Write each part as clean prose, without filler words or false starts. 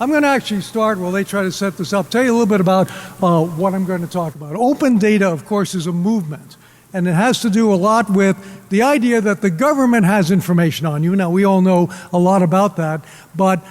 I'm going to actually start while they try to set this up, tell you a little bit about what I'm going to talk about. Open data, of course, is a movement. And it has to do a lot with the idea that the government has information on you. Now, we all know a lot about that, but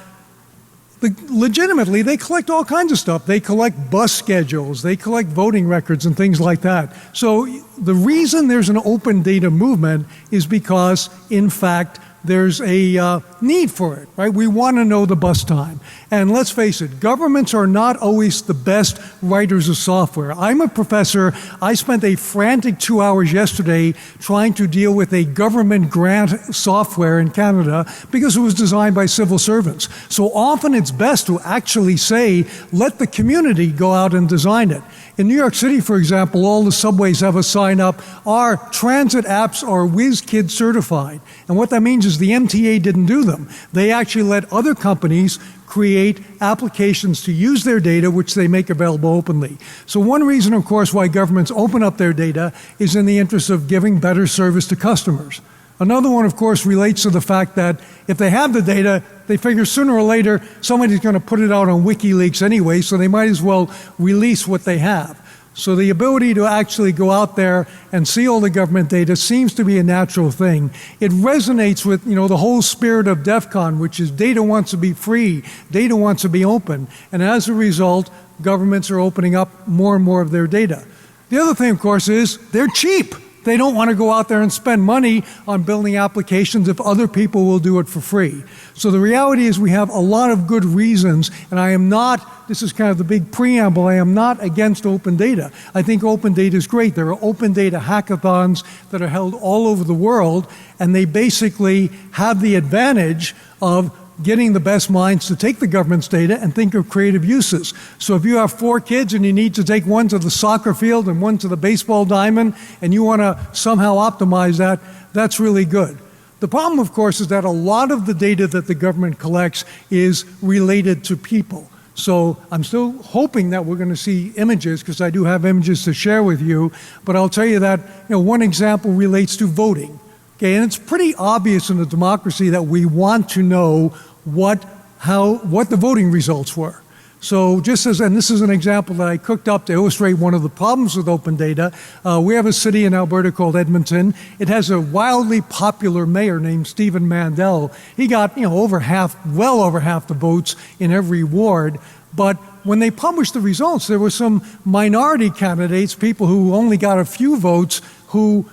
legitimately, they collect all kinds of stuff. They collect bus schedules, they collect voting records and things like that. So the reason there's an open data movement is because, in fact, there's a need for it, right? We want to know the bus time. And let's face it, governments are not always the best writers of software. I'm a professor. I spent a frantic 2 hours yesterday trying to deal with a government grant software in Canada because it was designed by civil servants. So often it's best to actually say, let the community go out and design it. In New York City, for example, all the subways have a sign up, our transit apps are WizKid certified. And what that means is the MTA didn't do them. They actually let other companies create applications to use their data, which they make available openly. So one reason, of course, why governments open up their data is in the interest of giving better service to customers. Another one, of course, relates to the fact that if they have the data, they figure sooner or later somebody's going to put it out on WikiLeaks anyway, so they might as well release what they have. So the ability to actually go out there and see all the government data seems to be a natural thing. It resonates with, the whole spirit of DEFCON, which is data wants to be free, data wants to be open, and as a result, governments are opening up more and more of their data. The other thing, of course, is they're cheap. They don't want to go out there and spend money on building applications if other people will do it for free. So the reality is we have a lot of good reasons, and I am not, this is kind of the big preamble, I am not against open data. I think open data is great. There are open data hackathons that are held all over the world, and they basically have the advantage of getting the best minds to take the government's data and think of creative uses. So if you have 4 kids and you need to take one to the soccer field and one to the baseball diamond, and you want to somehow optimize that, that's really good. The problem, of course, is that a lot of the data that the government collects is related to people. So I'm still hoping that we're going to see images, because I do have images to share with you, but I'll tell you that one example relates to voting. Okay, and it's pretty obvious in a democracy that we want to know what the voting results were. So just as, and this is an example that I cooked up to illustrate one of the problems with open data, we have a city in Alberta called Edmonton. It has a wildly popular mayor named Stephen Mandel. He got well over half the votes in every ward. But when they published the results, there were some minority candidates, people who only got a few votes, who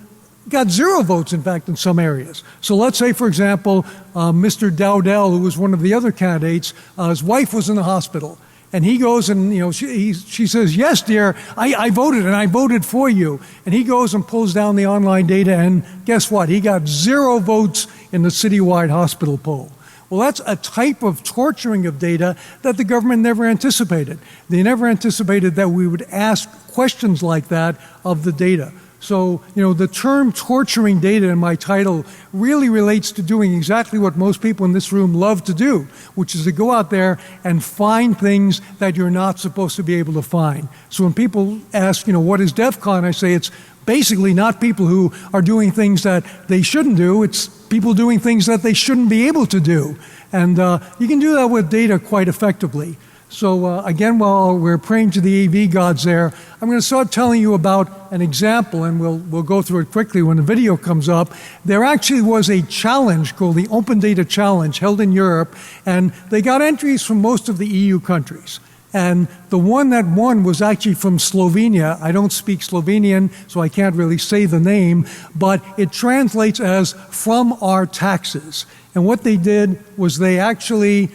got 0 votes, in fact, in some areas. So let's say, for example, Mr. Dowdell, who was one of the other candidates, his wife was in the hospital. And he goes and, she says, yes, dear, I voted, and I voted for you. And he goes and pulls down the online data, and guess what? He got 0 votes in the citywide hospital poll. Well, that's a type of torturing of data that the government never anticipated. They never anticipated that we would ask questions like that of the data. So, the term torturing data in my title really relates to doing exactly what most people in this room love to do, which is to go out there and find things that you're not supposed to be able to find. So when people ask, what is DEFCON, I say it's basically not people who are doing things that they shouldn't do, it's people doing things that they shouldn't be able to do. And you can do that with data quite effectively. So again, while we're praying to the AV gods there, I'm going to start telling you about an example, and we'll go through it quickly when the video comes up. There actually was a challenge called the Open Data Challenge held in Europe, and they got entries from most of the EU countries. And the one that won was actually from Slovenia. I don't speak Slovenian, so I can't really say the name, but it translates as "from our taxes." And what they did was they actually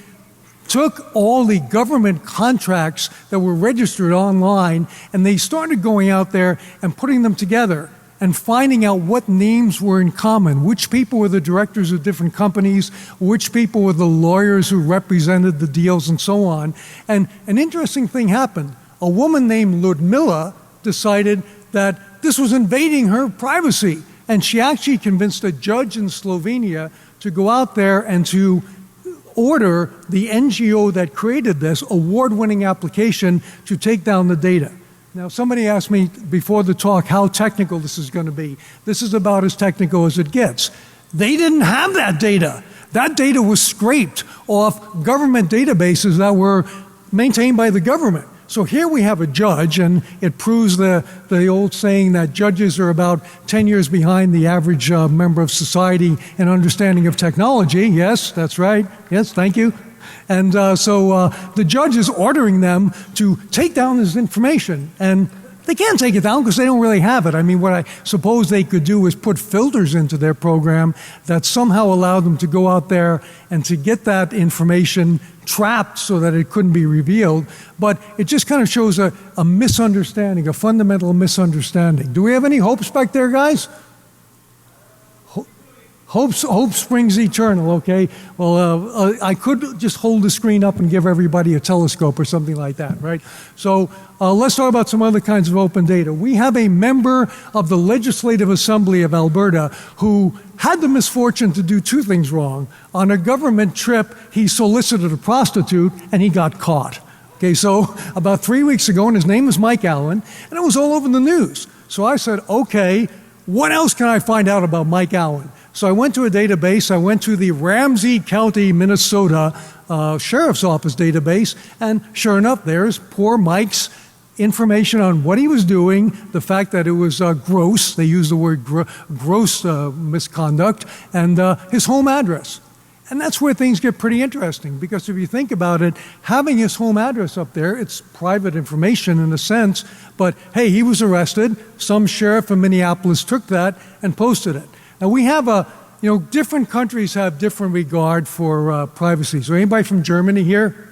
took all the government contracts that were registered online, and they started going out there and putting them together and finding out what names were in common, which people were the directors of different companies, which people were the lawyers who represented the deals, and so on. And an interesting thing happened. A woman named Ludmila decided that this was invading her privacy, and she actually convinced a judge in Slovenia to go out there and to order the NGO that created this award-winning application to take down the data. Now, somebody asked me before the talk how technical this is going to be. This is about as technical as it gets. They didn't have that data. That data was scraped off government databases that were maintained by the government. So here we have a judge, and it proves the old saying that judges are about 10 years behind the average member of society in understanding of technology. Yes, that's right. Yes, thank you. And so the judge is ordering them to take down this information, and they can't take it down because they don't really have it. I mean, what I suppose they could do is put filters into their program that somehow allow them to go out there and to get that information trapped so that it couldn't be revealed. But it just kind of shows a misunderstanding, a fundamental misunderstanding. Do we have any hopes back there, guys? Hope springs eternal, okay? Well, I could just hold the screen up and give everybody a telescope or something like that, right? So let's talk about some other kinds of open data. We have a member of the Legislative Assembly of Alberta who had the misfortune to do two things wrong. On a government trip, he solicited a prostitute and he got caught. Okay, so about 3 weeks ago, and his name is Mike Allen, and it was all over the news. So I said, okay, what else can I find out about Mike Allen? So I went to a database. I went to the Ramsey County, Minnesota Sheriff's Office database, and sure enough, there's poor Mike's information on what he was doing, the fact that it was gross, they use the word gross misconduct, and his home address. And that's where things get pretty interesting, because if you think about it, having his home address up there, it's private information in a sense, but hey, he was arrested. Some sheriff in Minneapolis took that and posted it. Now we have different countries have different regard for privacy. So anybody from Germany here?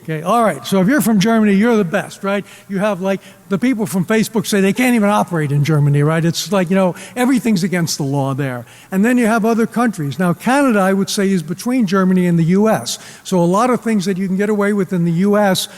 Okay, all right. So if you're from Germany, you're the best, right? You have like the people from Facebook say they can't even operate in Germany, right? It's like, everything's against the law there. And then you have other countries. Now Canada, I would say, is between Germany and the US. So a lot of things that you can get away with in the US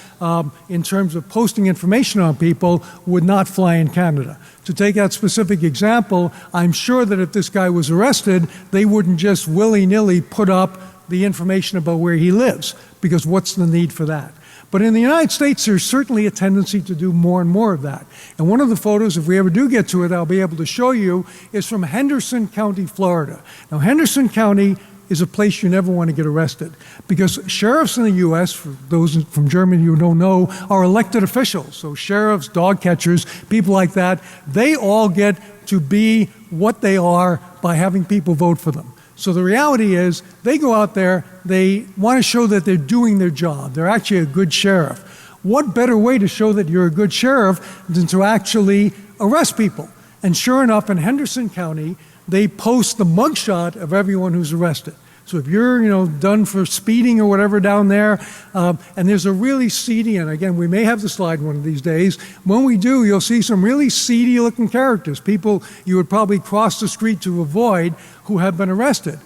in terms of posting information on people would not fly in Canada. To take that specific example, I'm sure that if this guy was arrested, they wouldn't just willy-nilly put up the information about where he lives, because what's the need for that? But in the United States, there's certainly a tendency to do more and more of that. And one of the photos, if we ever do get to it, I'll be able to show you, is from Henderson County, Florida. Now, Henderson County is a place you never want to get arrested, because sheriffs in the U.S., for those from Germany who don't know, are elected officials. So sheriffs, dog catchers, people like that, they all get to be what they are by having people vote for them. So the reality is, they go out there, they want to show that they're doing their job. They're actually a good sheriff. What better way to show that you're a good sheriff than to actually arrest people? And sure enough, in Henderson County, they post the mugshot of everyone who's arrested. So if you're, done for speeding or whatever down there, and there's a really seedy, and again, we may have the slide one of these days. When we do, you'll see some really seedy-looking characters, people you would probably cross the street to avoid who have been arrested.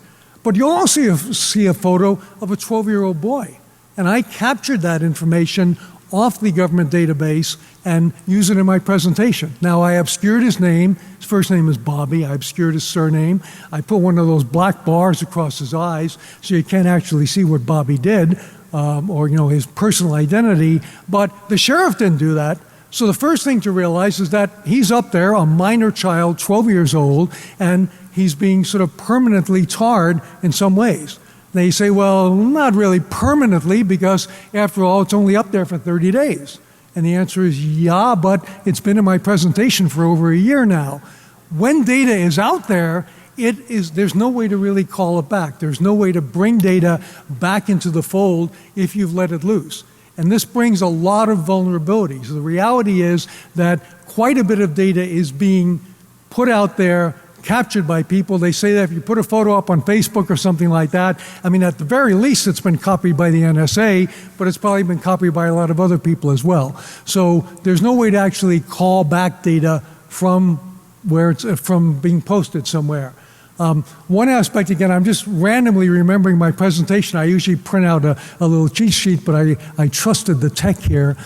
But you'll also see a photo of a 12-year-old boy. And I captured that information off the government database and use it in my presentation. Now, I obscured his name. His first name is Bobby. I obscured his surname. I put one of those black bars across his eyes so you can't actually see what Bobby did or his personal identity. But the sheriff didn't do that. So the first thing to realize is that he's up there, a minor child, 12 years old, and he's being sort of permanently tarred in some ways. They say, well, not really permanently, because after all, it's only up there for 30 days. And the answer is, yeah, but it's been in my presentation for over a year now. When data is out there, there's no way to really call it back. There's no way to bring data back into the fold if you've let it loose. And this brings a lot of vulnerabilities. The reality is that quite a bit of data is being put out there, captured by people. They say that if you put a photo up on Facebook or something like that, I mean, at the very least, it's been copied by the NSA, but it's probably been copied by a lot of other people as well. So there's no way to actually call back data from where it's from being posted somewhere. One aspect, again, I'm just randomly remembering my presentation. I usually print out a little cheat sheet, but I trusted the tech here.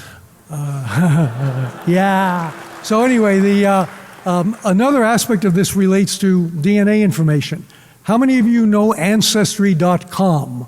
Yeah. So anyway, another aspect of this relates to DNA information. How many of you know Ancestry.com?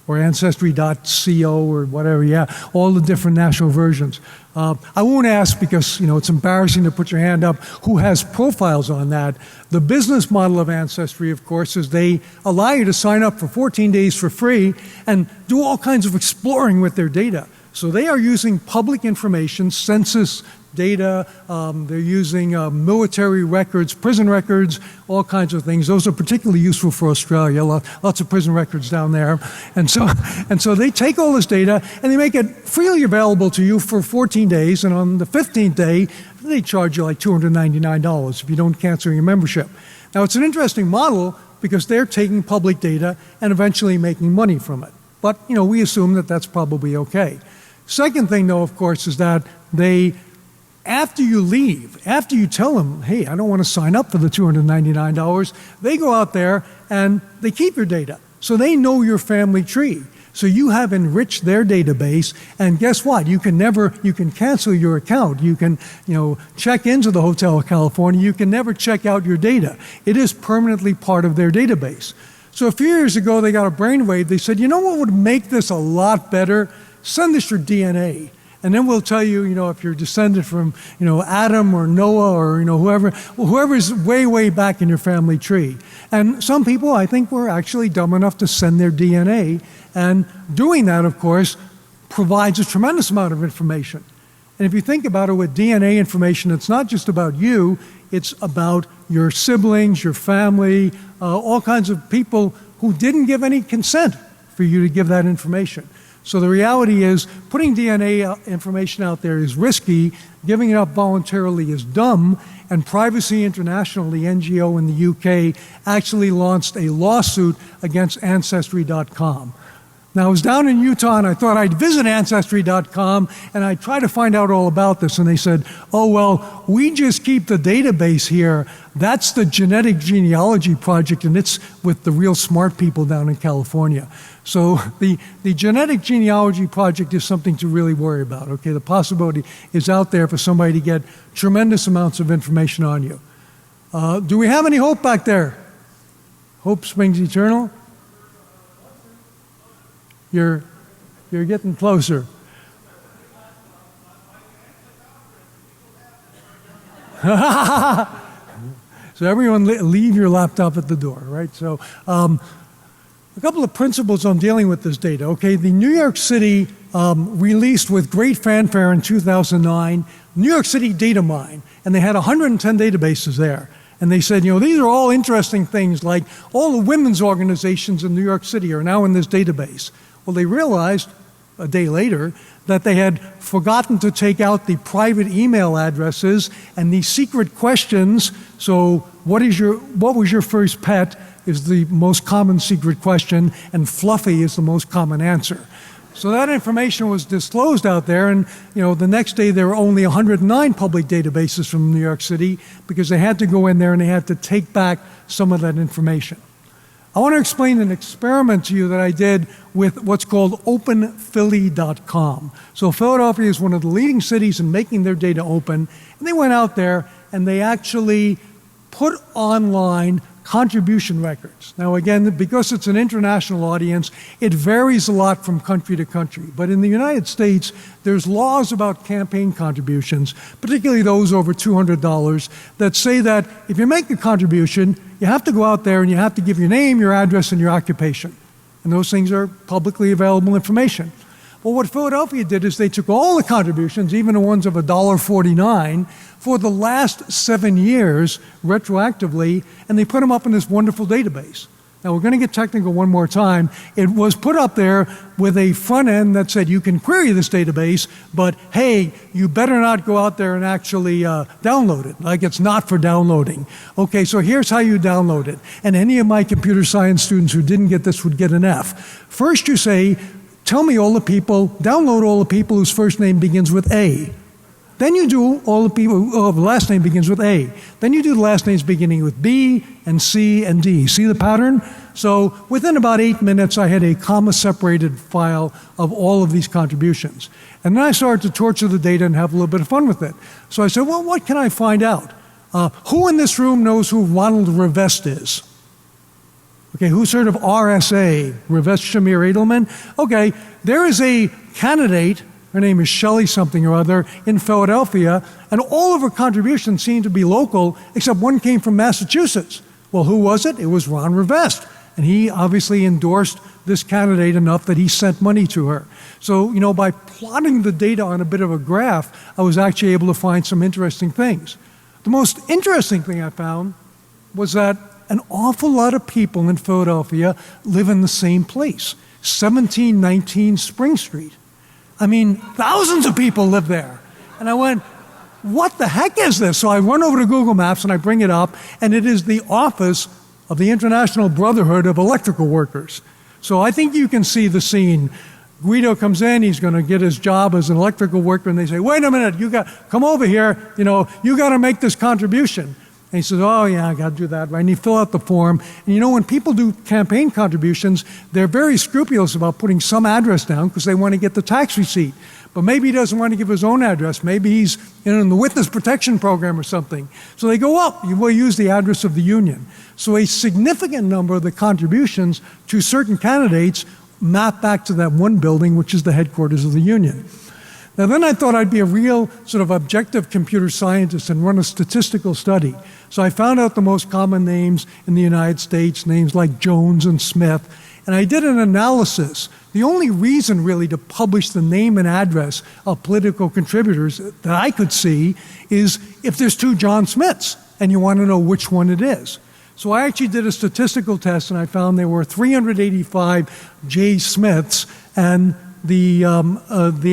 or Ancestry.co or whatever, yeah, all the different national versions. I won't ask because, it's embarrassing to put your hand up who has profiles on that. The business model of Ancestry, of course, is they allow you to sign up for 14 days for free and do all kinds of exploring with their data. So they are using public information, census data, they're using military records, prison records, all kinds of things. Those are particularly useful for Australia, lots of prison records down there. And so they take all this data and they make it freely available to you for 14 days, and on the 15th day, they charge you like $299 if you don't cancel your membership. Now, it's an interesting model because they're taking public data and eventually making money from it. But, we assume that that's probably okay. Second thing, though, of course, is that after you leave, after you tell them, hey, I don't want to sign up for the $299, they go out there and they keep your data. So they know your family tree. So you have enriched their database, and guess what? You can cancel your account. You can, check into the Hotel California. You can never check out your data. It is permanently part of their database. So a few years ago, they got a brainwave. They said, what would make this a lot better? Send us your DNA. And then we'll tell you, if you're descended from, Adam or Noah or, whoever's way, way back in your family tree. And some people, I think, were actually dumb enough to send their DNA. And doing that, of course, provides a tremendous amount of information. And if you think about it with DNA information, it's not just about you, it's about your siblings, your family, all kinds of people who didn't give any consent for you to give that information. So the reality is, putting DNA information out there is risky, giving it up voluntarily is dumb, and Privacy International, the NGO in the UK, actually launched a lawsuit against Ancestry.com. Now, I was down in Utah, and I thought I'd visit Ancestry.com, and I'd try to find out all about this, and they said, oh, well, we just keep the database here. That's the Genetic Genealogy Project, and it's with the real smart people down in California. So the Genetic Genealogy Project is something to really worry about, okay? The possibility is out there for somebody to get tremendous amounts of information on you. Do we have any hope back there? Hope springs eternal? You're getting closer. So everyone leave your laptop at the door, right? So a couple of principles on dealing with this data. Okay, the New York City released with great fanfare in 2009, New York City Data Mine, and they had 110 databases there. And they said, these are all interesting things, like all the women's organizations in New York City are now in this database. Well, they realized a day later that they had forgotten to take out the private email addresses and the secret questions. So what was your first pet is the most common secret question, and fluffy is the most common answer. So that information was disclosed out there, and the next day there were only 109 public databases from New York City because they had to go in there and they had to take back some of that information. I want to explain an experiment to you that I did with what's called openphilly.com. So Philadelphia is one of the leading cities in making their data open, and they went out there and they actually put online contribution records. Now again, because it's an international audience, it varies a lot from country to country. But in the United States, there's laws about campaign contributions, particularly those over $200, that say that if you make a contribution, you have to go out there and you have to give your name, your address, and your occupation. And those things are publicly available information. Well, what Philadelphia did is they took all the contributions, even the ones of $1.49, for the last 7 years, retroactively, and they put them up in this wonderful database. Now, we're going to get technical one more time. It was put up there with a front end that said you can query this database, but hey, you better not go out there and actually download it, like it's not for downloading. Okay, so here's how you download it. And any of my computer science students who didn't get this would get an F. First you say, tell me all the people, download all the people whose first name begins with A. Then you do all the people whose last name begins with A. Then you do the last names beginning with B and C and D. See the pattern? So within about 8 minutes, I had a comma-separated file of all of these contributions. And then I started to torture the data and have a little bit of fun with it. So I said, well, what can I find out? Who in this room knows who Ronald Rivest is? Okay, who's heard of RSA, Rivest Shamir Edelman? Okay, there is a candidate, her name is Shelley something or other, in Philadelphia, and all of her contributions seem to be local, except one came from Massachusetts. Well, who was it? It was Ron Rivest, and he obviously endorsed this candidate enough that he sent money to her. So, you know, by plotting the data on a bit of a graph, I was actually able to find some interesting things. The most interesting thing I found was that an awful lot of people in Philadelphia live in the same place, 1719 Spring Street. I mean, thousands of people live there. And I went, what the heck is this? So I run over to Google Maps and I bring it up, and it is the office of the International Brotherhood of Electrical Workers. So I think you can see the scene. Guido comes in, he's going to get his job as an electrical worker, and they say, wait a minute, come over here, you got to make this contribution. And he says, oh yeah, I got to do that, right? And you fill out the form. And you know, when people do campaign contributions, they're very scrupulous about putting some address down because they want to get the tax receipt. But maybe he doesn't want to give his own address. Maybe he's in the witness protection program or something. So they go up, you will use the address of the union. So a significant number of the contributions to certain candidates map back to that one building, which is the headquarters of the union. Now then I thought I'd be a real sort of objective computer scientist and run a statistical study. So I found out the most common names in the United States, names like Jones and Smith, and I did an analysis. The only reason really to publish the name and address of political contributors that I could see is if there's two John Smiths and you want to know which one it is. So I actually did a statistical test and I found there were 385 J. Smiths, and the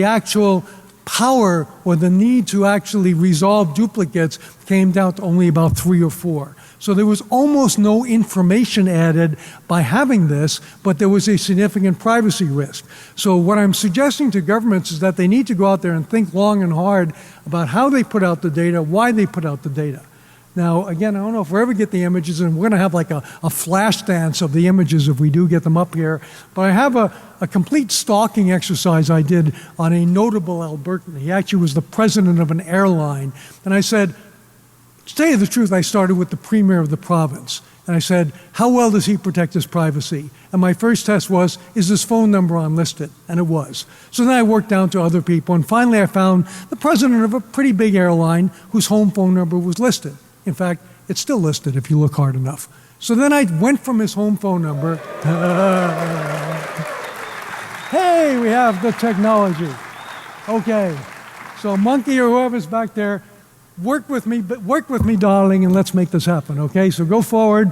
actual power or the need to actually resolve duplicates came down to only about 3 or 4. So there was almost no information added by having this, but there was a significant privacy risk. So what I'm suggesting to governments is that they need to go out there and think long and hard about how they put out the data, why they put out the data. Now, again, I don't know if we ever get the images, and we're going to have like a flash dance of the images if we do get them up here, but I have a complete stalking exercise I did on a notable Albertan. He actually was the president of an airline, and I said, to tell you the truth, I started with the premier of the province, and I said, how well does he protect his privacy? And my first test was, is his phone number unlisted? And it was. So then I worked down to other people, and finally I found the president of a pretty big airline whose home phone number was listed. In fact, it's still listed if you look hard enough. So then I went from his home phone number. Hey, we have the technology. Okay, so Monkey or whoever's back there, work with me, darling, and let's make this happen. Okay, so go forward.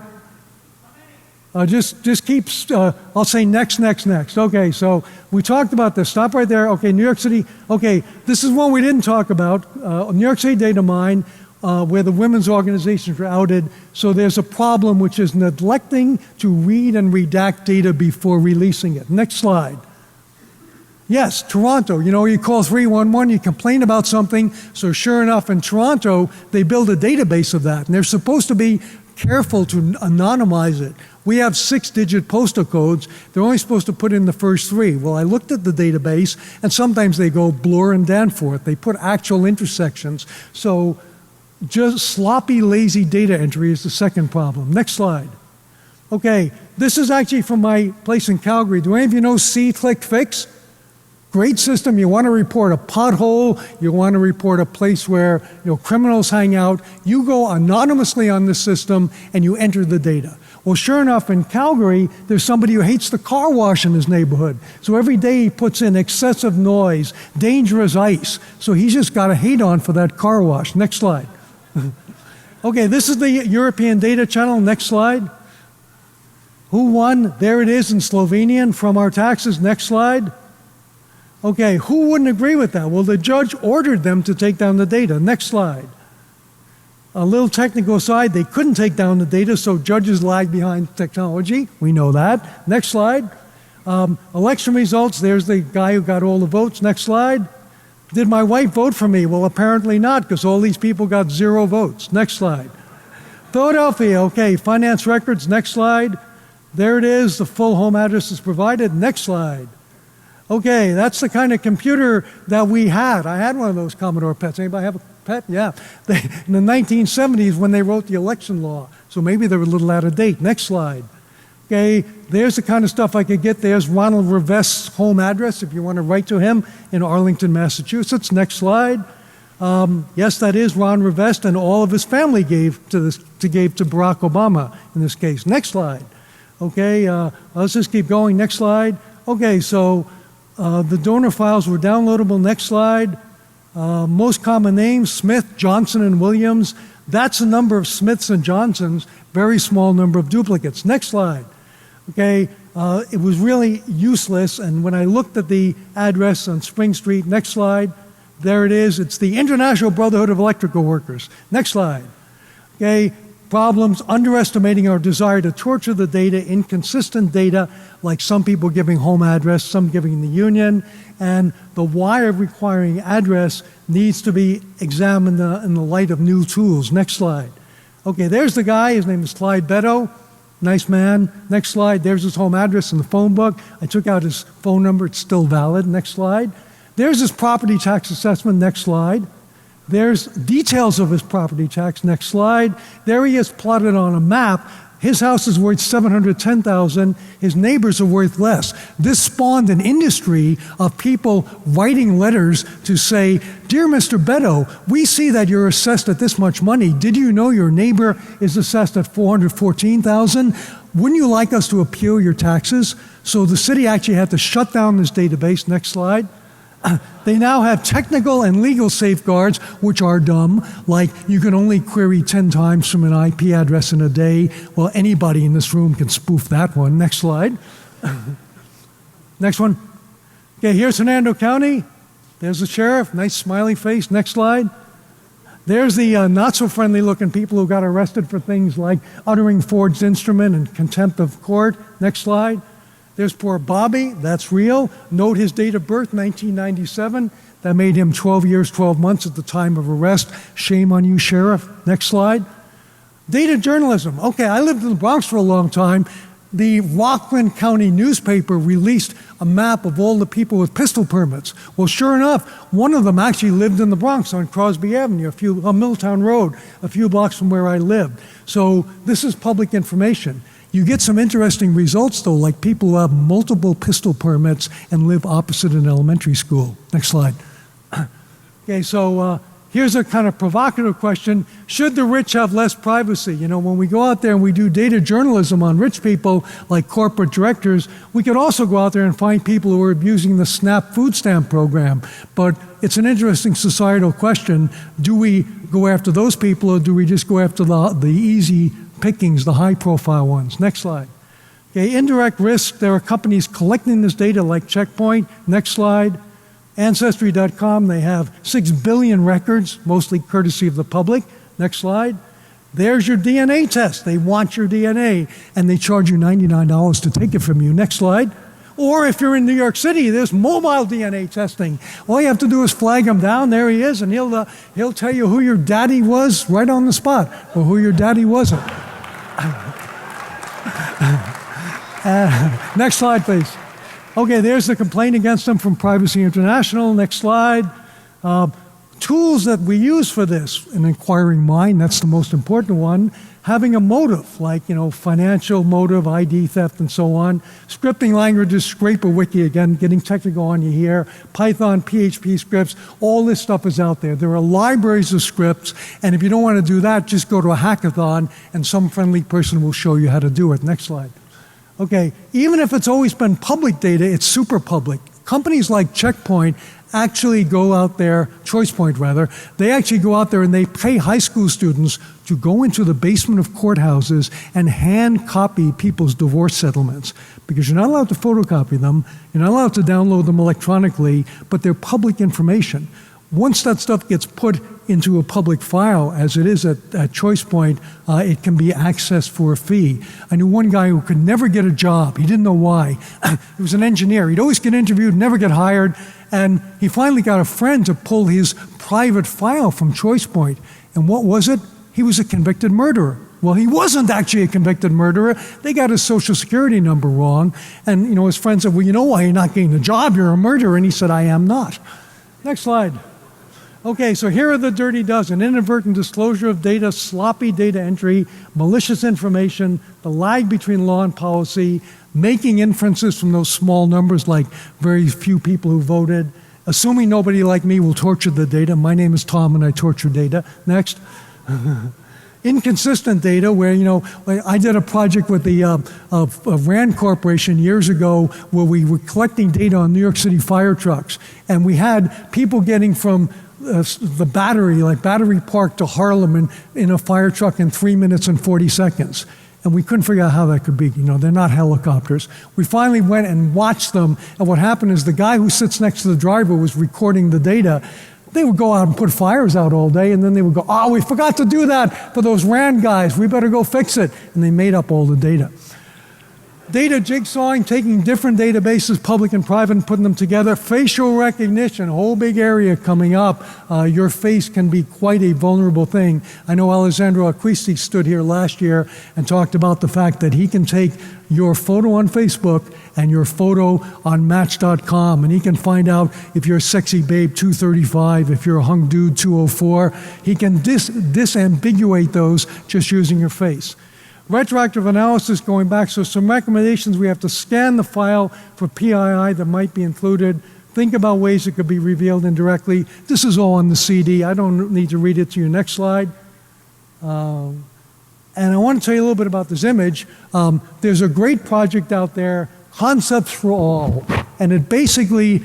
Just keep. I'll say next. Okay, so we talked about this. Stop right there. Okay, New York City. Okay, this is one we didn't talk about. New York City data mine. Where the women's organizations were outed. So there's a problem, which is neglecting to read and redact data before releasing it. Next slide. Yes, Toronto. You call 311, you complain about something. So sure enough, in Toronto, they build a database of that. And they're supposed to be careful to anonymize it. We have 6-digit postal codes. They're only supposed to put in the first 3. Well, I looked at the database, and sometimes they go Bloor and Danforth. They put actual intersections. So just sloppy, lazy data entry is the second problem. Next slide. Okay, this is actually from my place in Calgary. Do any of you know See-Click-Fix? Great system. You want to report a pothole, you want to report a place where criminals hang out. You go anonymously on this system and you enter the data. Well, sure enough, in Calgary, there's somebody who hates the car wash in his neighborhood. So every day he puts in excessive noise, dangerous ice. So he's just got a hate on for that car wash. Next slide. Okay, this is the European Data Channel. Next slide. Who won? There it is in Slovenian from our taxes. Next slide. Okay, who wouldn't agree with that? Well, the judge ordered them to take down the data. Next slide. A little technical aside, they couldn't take down the data, so judges lag behind technology. We know that. Next slide. Election results. There's the guy who got all the votes. Next slide. Did my wife vote for me? Well, apparently not, because all these people got 0 votes. Next slide. Philadelphia, okay, finance records. Next slide. There it is. The full home address is provided. Next slide. Okay, that's the kind of computer that we had. I had one of those Commodore PETs. Anybody have a PET? Yeah. In the 1970s when they wrote the election law. So maybe they were a little out of date. Next slide. Okay, there's the kind of stuff I could get. There's Ronald Rivest's home address if you want to write to him in Arlington, Massachusetts. Next slide. Yes, that is Ron Rivest, and all of his family gave to Barack Obama in this case. Next slide. Okay, let's just keep going. Next slide. Okay, so the donor files were downloadable. Next slide. Most common names, Smith, Johnson, and Williams. That's the number of Smiths and Johnsons, very small number of duplicates. Next slide. Okay, it was really useless, and when I looked at the address on Spring Street, next slide, there it is. It's the International Brotherhood of Electrical Workers. Next slide. Okay, problems, underestimating our desire to torture the data, inconsistent data, like some people giving home address, some giving the union, and the why of requiring address needs to be examined in the light of new tools. Next slide. Okay, there's the guy. His name is Clyde Beto. Nice man. Next slide. There's his home address in the phone book. I took out his phone number. It's still valid. Next slide. There's his property tax assessment. Next slide. There's details of his property tax. Next slide. There he is plotted on a map. His house is worth $710,000. His neighbors are worth less. This spawned an industry of people writing letters to say, "Dear Mr. Beto, we see that you're assessed at this much money. Did you know your neighbor is assessed at $414,000? Wouldn't you like us to appeal your taxes?" So the city actually had to shut down this database. Next slide. They now have technical and legal safeguards, which are dumb, like you can only query 10 times from an IP address in a day. Well, anybody in this room can spoof that one. Next slide. Next one. Okay, here's Hernando County. There's the sheriff, nice smiley face. Next slide. There's the not-so-friendly looking people who got arrested for things like uttering forged instrument and contempt of court. Next slide. There's poor Bobby, that's real. Note his date of birth, 1997. That made him 12 years, 12 months at the time of arrest. Shame on you, Sheriff. Next slide. Data journalism. Okay, I lived in the Bronx for a long time. The Rockland County newspaper released a map of all the people with pistol permits. Well, sure enough, one of them actually lived in the Bronx on Crosby Avenue, on Milltown Road, a few blocks from where I lived. So this is public information. You get some interesting results, though, like people who have multiple pistol permits and live opposite an elementary school. Next slide. Okay, so here's a kind of provocative question. Should the rich have less privacy? You know, when we go out there and we do data journalism on rich people, like corporate directors, we could also go out there and find people who are abusing the SNAP food stamp program. But it's an interesting societal question. Do we go after those people, or do we just go after the easy pickings, the high-profile ones? Next slide. Okay, indirect risk. There are companies collecting this data like Checkpoint. Next slide. Ancestry.com, they have 6 billion records, mostly courtesy of the public. Next slide. There's your DNA test. They want your DNA, and they charge you $99 to take it from you. Next slide. Or if you're in New York City, there's mobile DNA testing. All you have to do is flag him down. There he is, and he'll tell you who your daddy was right on the spot, or who your daddy wasn't. Next slide, please. Okay, there's the complaint against them from Privacy International. Next slide. Tools that we use for this, an inquiring mind, that's the most important one. Having a motive, like, financial motive, ID theft, and so on. Scripting languages, scrape a wiki, again, getting technical on you here. Python, PHP scripts, all this stuff is out there. There are libraries of scripts, and if you don't want to do that, just go to a hackathon, and some friendly person will show you how to do it. Next slide. Okay, even if it's always been public data, it's super public. Companies like Checkpoint actually go out there, ChoicePoint rather, they actually go out there and they pay high school students to go into the basement of courthouses and hand copy people's divorce settlements. Because you're not allowed to photocopy them, you're not allowed to download them electronically, but they're public information. Once that stuff gets put into a public file, as it is at ChoicePoint, it can be accessed for a fee. I knew one guy who could never get a job. He didn't know why. He was an engineer. He'd always get interviewed, never get hired, and he finally got a friend to pull his private file from ChoicePoint. And what was it? He was a convicted murderer. Well, he wasn't actually a convicted murderer. They got his social security number wrong. And his friend said, well, you know why you're not getting the job? You're a murderer. And he said, I am not. Next slide. Okay, so here are the dirty dozen: inadvertent disclosure of data, sloppy data entry, malicious information, the lag between law and policy, making inferences from those small numbers like very few people who voted, assuming nobody like me will torture the data. My name is Tom and I torture data. Next. Inconsistent data where, I did a project with the RAND Corporation years ago where we were collecting data on New York City fire trucks. And we had people getting from the Battery Park to Harlem in a fire truck in 3 minutes and 40 seconds. And we couldn't figure out how that could be. They're not helicopters. We finally went and watched them. And what happened is the guy who sits next to the driver was recording the data. They would go out and put fires out all day, and then they would go, oh, we forgot to do that for those RAND guys. We better go fix it. And they made up all the data. Data jigsawing, taking different databases, public and private, and putting them together. Facial recognition, a whole big area coming up. Your face can be quite a vulnerable thing. I know Alessandro Acquisti stood here last year and talked about the fact that he can take your photo on Facebook and your photo on Match.com, and he can find out if you're a sexy babe 235, if you're a hung dude 204. He can disambiguate those just using your face. Retroactive analysis going back, so some recommendations: we have to scan the file for PII that might be included. Think about ways it could be revealed indirectly. This is all on the CD. I don't need to read it to you. Next slide. And I want to tell you a little bit about this image. There's a great project out there, Concepts for All, and it basically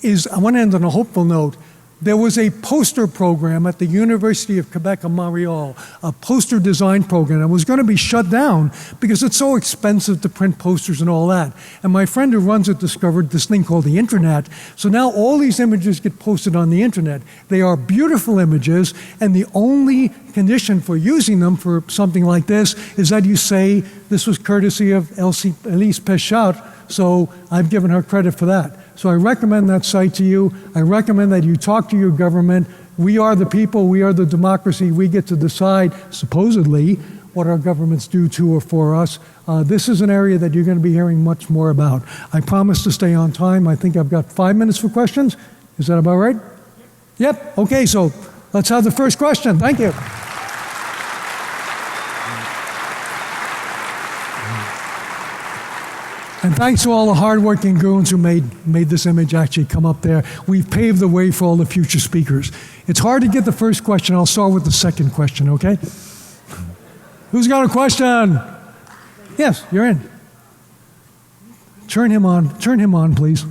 is, I want to end on a hopeful note. There was a poster program at the University of Quebec in Montreal, a poster design program. It was going to be shut down because it's so expensive to print posters and all that. And my friend who runs it discovered this thing called the internet. So now all these images get posted on the internet. They are beautiful images, and the only condition for using them for something like this is that you say, this was courtesy of Elise Péchard, so I've given her credit for that. So I recommend that site to you. I recommend that you talk to your government. We are the people, we are the democracy. We get to decide, supposedly, what our governments do to or for us. This is an area that you're going to be hearing much more about. I promise to stay on time. I think I've got 5 minutes for questions. Is that about right? Yep. Okay, so let's have the first question. Thank you. And thanks to all the hardworking goons who made this image actually come up there. We've paved the way for all the future speakers. It's hard to get the first question. I'll start with the second question, okay? Who's got a question? Yes, you're in. Turn him on, please.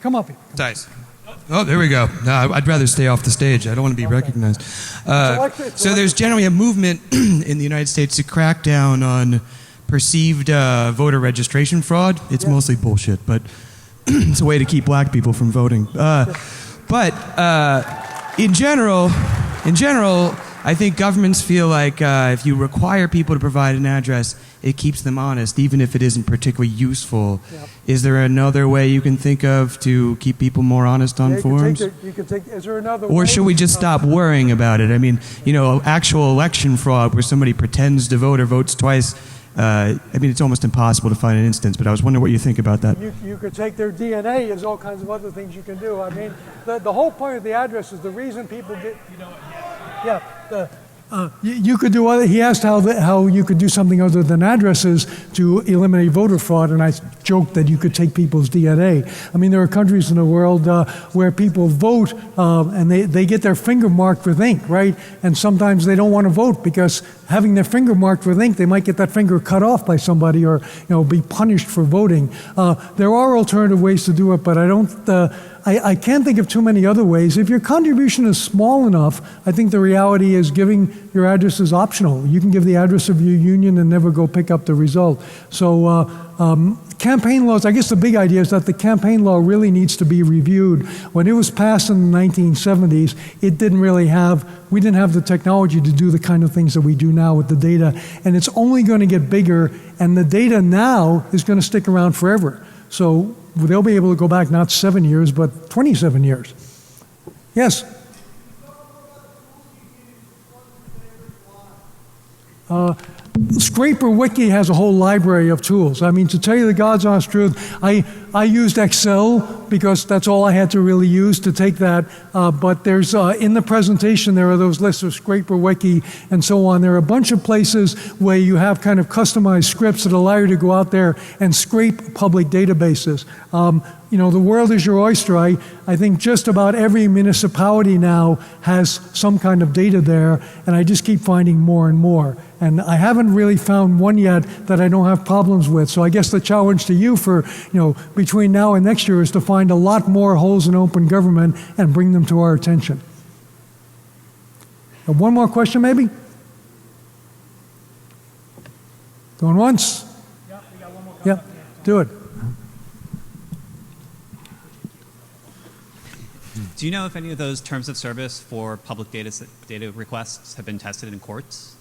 Come up here. Dice. Oh, there we go. No, I'd rather stay off the stage. I don't want to be recognized. So there's generally a movement in the United States to crack down on perceived voter registration fraud. It's mostly bullshit, but it's a way to keep black people from voting. But in general, I think governments feel like if you require people to provide an address, it keeps them honest, even if it isn't particularly useful. Yep. Is there another way you can think of to keep people more honest on forms? Is there another or way? Should we just stop worrying about it? I mean, actual election fraud where somebody pretends to vote or votes twice, it's almost impossible to find an instance, but I was wondering what you think about that. You could take their DNA. There's all kinds of other things you can do. I mean, the whole point of the address is the reason people get... You could do other. He asked how you could do something other than addresses to eliminate voter fraud, and I joked that you could take people's DNA. I mean, there are countries in the world where people vote and they get their finger marked with ink, right? And sometimes they don't want to vote because having their finger marked with ink, they might get that finger cut off by somebody or be punished for voting. There are alternative ways to do it, but I can't think of too many other ways. If your contribution is small enough, I think the reality is giving your address is optional. You can give the address of your union and never go pick up the result. So campaign laws, I guess the big idea is that the campaign law really needs to be reviewed. When it was passed in the 1970s, we didn't have the technology to do the kind of things that we do now with the data. And it's only going to get bigger, and the data now is going to stick around forever. So they'll be able to go back not 7 years, but 27 years. Yes? Scraper Wiki has a whole library of tools. I mean, to tell you the God's honest truth, I used Excel because that's all I had to really use to take that. But there's, in the presentation, there are those lists of Scraper Wiki and so on. There are a bunch of places where you have kind of customized scripts that allow you to go out there and scrape public databases. You know, the world is your oyster. I think just about every municipality now has some kind of data there, and I just keep finding more and more. And I haven't really found one yet that I don't have problems with. So I guess the challenge to you for, you know, between now and next year is to find a lot more holes in open government and bring them to our attention. One more question, maybe? Going once? Yeah, we got one more Yeah, do it. Do you know if any of those terms of service for public data requests have been tested in courts?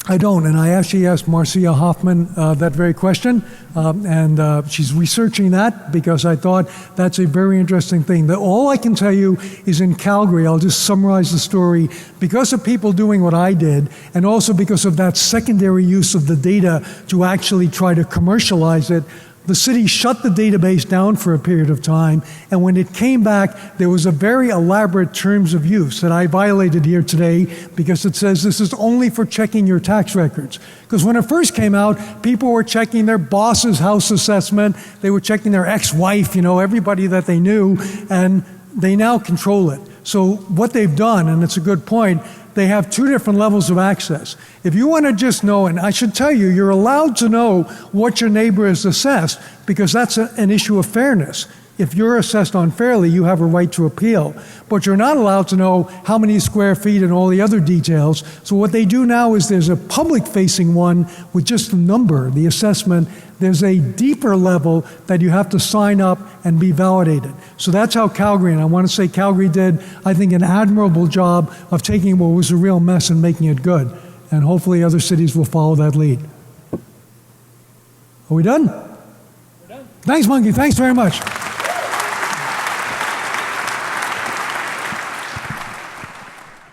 I don't, and I actually asked Marcia Hoffman that very question, and she's researching that because I thought that's a very interesting thing. All I can tell you is in Calgary, I'll just summarize the story, because of people doing what I did, and also because of that secondary use of the data to actually try to commercialize it, the city shut the database down for a period of time, and when it came back, there was a very elaborate terms of use that I violated here today because it says this is only for checking your tax records. Because when it first came out, people were checking their boss's house assessment, they were checking their ex-wife, you know, everybody that they knew, and they now control it. So what they've done, and it's a good point, they have two different levels of access. If you want to just know, and I should tell you, you're allowed to know what your neighbor is assessed because that's an issue of fairness. If you're assessed unfairly, you have a right to appeal. But you're not allowed to know how many square feet and all the other details. So what they do now is there's a public-facing one with just the number, the assessment. There's a deeper level that you have to sign up and be validated. So that's how Calgary, and I want to say Calgary did, I think, an admirable job of taking what was a real mess and making it good. And hopefully other cities will follow that lead. Are we done? We're done. Thanks, Monkey. Thanks very much.